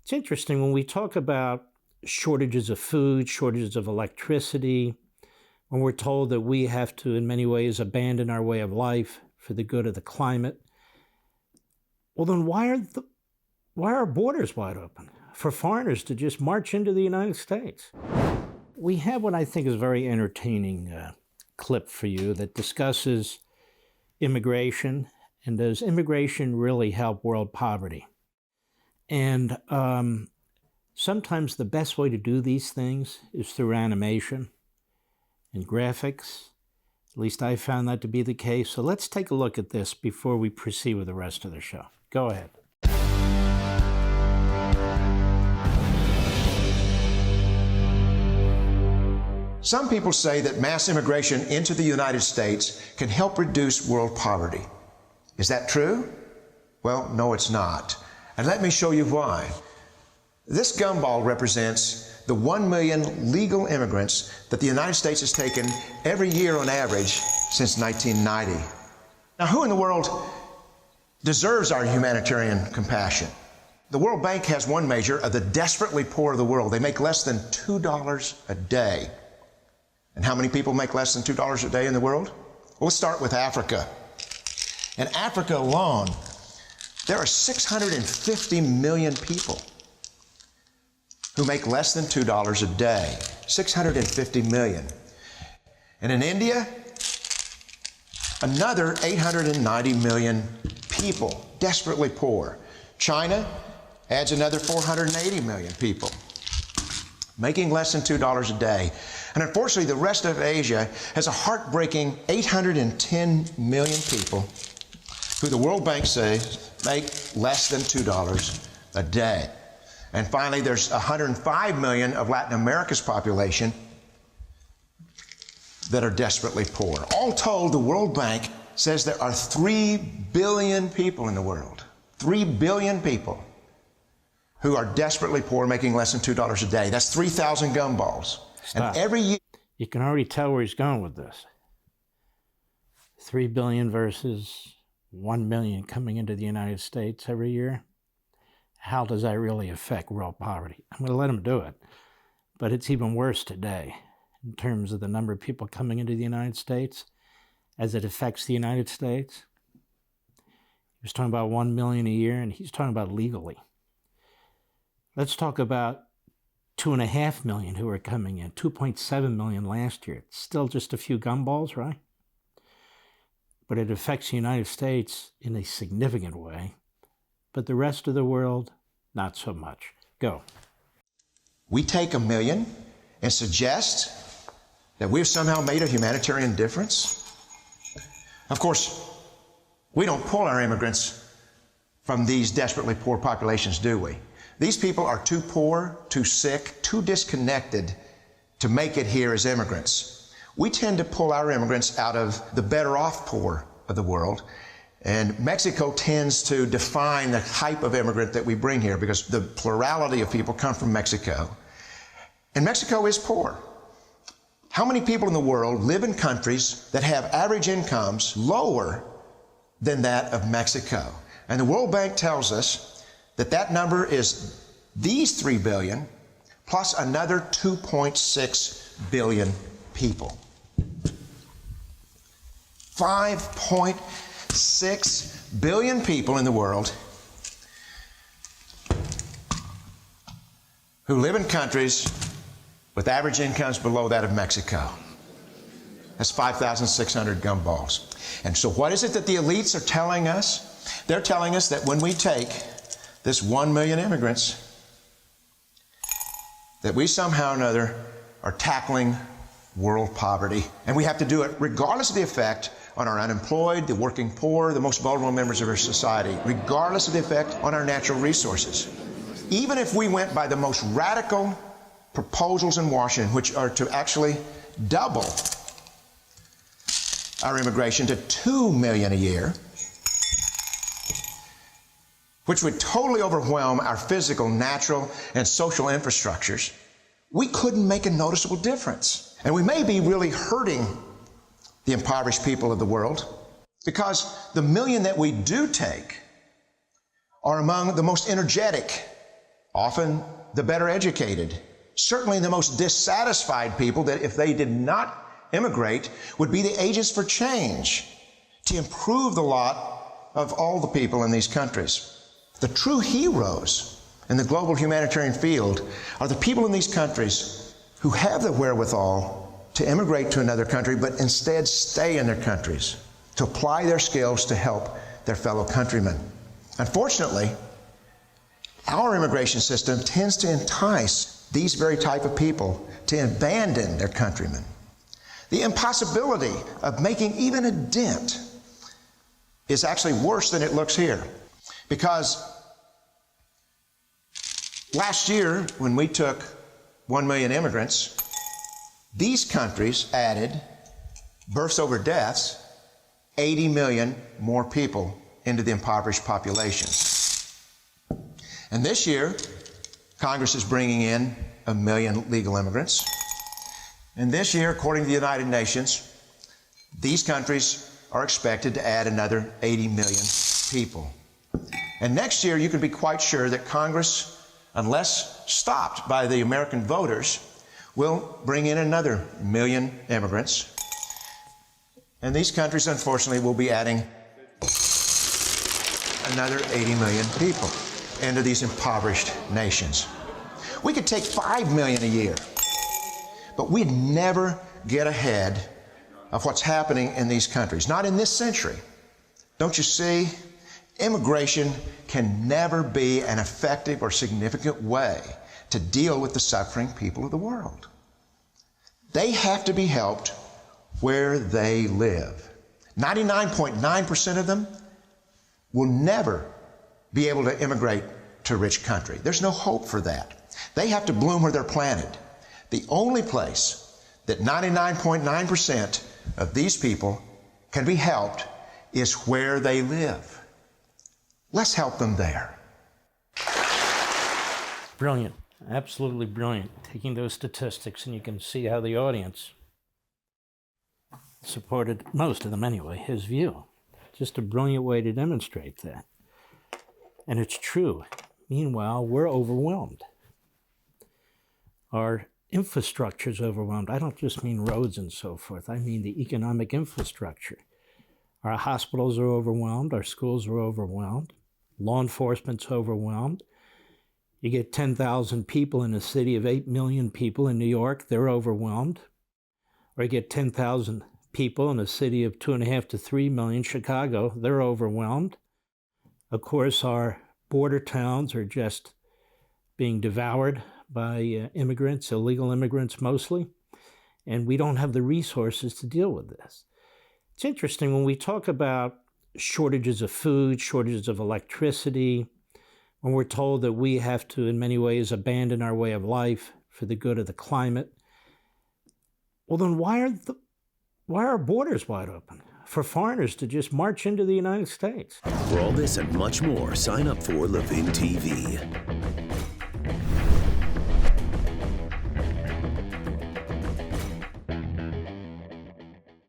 It's interesting when we talk about shortages of food, shortages of electricity, when we're told that we have to, in many ways, abandon our way of life for the good of the climate. Well, then why are our borders wide open for foreigners to just march into the United States? We have what I think is a very entertaining clip for you that discusses immigration, and does immigration really help world poverty? And sometimes the best way to do these things is through animation and graphics. At least I found that to be the case. So let's take a look at this before we proceed with the rest of the show. Go ahead. Some people say that mass immigration into the United States can help reduce world poverty. Is that true? Well, no, it's not. And let me show you why. This gumball represents the 1 million legal immigrants that the United States has taken every year on average since 1990. Now, who in the world deserves our humanitarian compassion? The World Bank has one measure of the desperately poor of the world. They make less than $2 a day. And how many people make less than $2 a day in the world? Well, let's start with Africa. In Africa alone, there are 650 million people who make less than $2 a day. 650 million. And in India, another 890 million people, desperately poor. China adds another 480 million people, making less than $2 a day. And unfortunately, the rest of Asia has a heartbreaking 810 million people who the World Bank says make less than $2 a day. And finally, there's 105 million of Latin America's population that are desperately poor. All told, the World Bank says there are 3 billion people in the world, 3 billion people who are desperately poor, making less than $2 a day. That's 3,000 gumballs. Stop. And every year... You can already tell where he's going with this. 3 billion versus 1 million coming into the United States every year. How does that really affect world poverty? I'm going to let him do it. But it's even worse today in terms of the number of people coming into the United States as it affects the United States. He was talking about 1 million a year, and he's talking about legally. Let's talk about 2.5 million who are coming in, 2.7 million last year. It's still just a few gumballs, right? But it affects the United States in a significant way. But the rest of the world, not so much. Go. We take 1 million and suggest that we've somehow made a humanitarian difference. Of course, we don't pull our immigrants from these desperately poor populations, do we? These people are too poor, too sick, too disconnected to make it here as immigrants. We tend to pull our immigrants out of the better off poor of the world. And Mexico tends to define the type of immigrant that we bring here because the plurality of people come from Mexico. And Mexico is poor. How many people in the world live in countries that have average incomes lower than that of Mexico? And the World Bank tells us that that number is these 3 billion plus another 2.6 billion people. 5.6 billion people in the world who live in countries with average incomes below that of Mexico. That's 5,600 gumballs. And so what is it that the elites are telling us? They're telling us that when we take this 1 million immigrants, that we somehow or another are tackling world poverty. And we have to do it regardless of the effect on our unemployed, the working poor, the most vulnerable members of our society, regardless of the effect on our natural resources. Even if we went by the most radical proposals in Washington, which are to actually double our immigration to 2 million a year, which would totally overwhelm our physical, natural, and social infrastructures, we couldn't make a noticeable difference. And we may be really hurting the impoverished people of the world because the million that we do take are among the most energetic often the better educated, certainly the most dissatisfied people that if they did not immigrate would be the agents for change to improve the lot of all the people in these countries. The true heroes in the global humanitarian field are the people in these countries who have the wherewithal to immigrate to another country, but instead stay in their countries, to apply their skills to help their fellow countrymen. Unfortunately, our immigration system tends to entice these very type of people to abandon their countrymen. The impossibility of making even a dent is actually worse than it looks here. Because last year, when we took 1 million immigrants, these countries added, births over deaths, 80 million more people into the impoverished populations. And this year, Congress is bringing in 1 million legal immigrants. And this year, according to the United Nations, these countries are expected to add another 80 million people. And next year, you can be quite sure that Congress, unless stopped by the American voters, will bring in another 1 million immigrants. And these countries, unfortunately, will be adding another 80 million people into these impoverished nations. We could take 5 million a year, but we'd never get ahead of what's happening in these countries, not in this century. Don't you see? Immigration can never be an effective or significant way to deal with the suffering people of the world. They have to be helped where they live. 99.9% of them will never be able to immigrate to a rich country. There's no hope for that. They have to bloom where they're planted. The only place that 99.9% of these people can be helped is where they live. Let's help them there. Brilliant. Absolutely brilliant. Taking those statistics, and you can see how the audience supported, most of them anyway, his view. Just a brilliant way to demonstrate that. And it's true. Meanwhile, we're overwhelmed. Our infrastructure is overwhelmed. I don't just mean roads and so forth. I mean the economic infrastructure. Our hospitals are overwhelmed. Our schools are overwhelmed. Law enforcement's overwhelmed. You get 10,000 people in a city of 8 million people in New York, they're overwhelmed. Or you get 10,000 people in a city of 2.5 to 3 million, Chicago, they're overwhelmed. Of course, our border towns are just being devoured by immigrants, illegal immigrants mostly, and we don't have the resources to deal with this. It's interesting when we talk about shortages of food, shortages of electricity, when we're told that we have to, in many ways, abandon our way of life for the good of the climate, well, then why are our borders wide open for foreigners to just march into the United States? For all this and much more, sign up for Levin TV.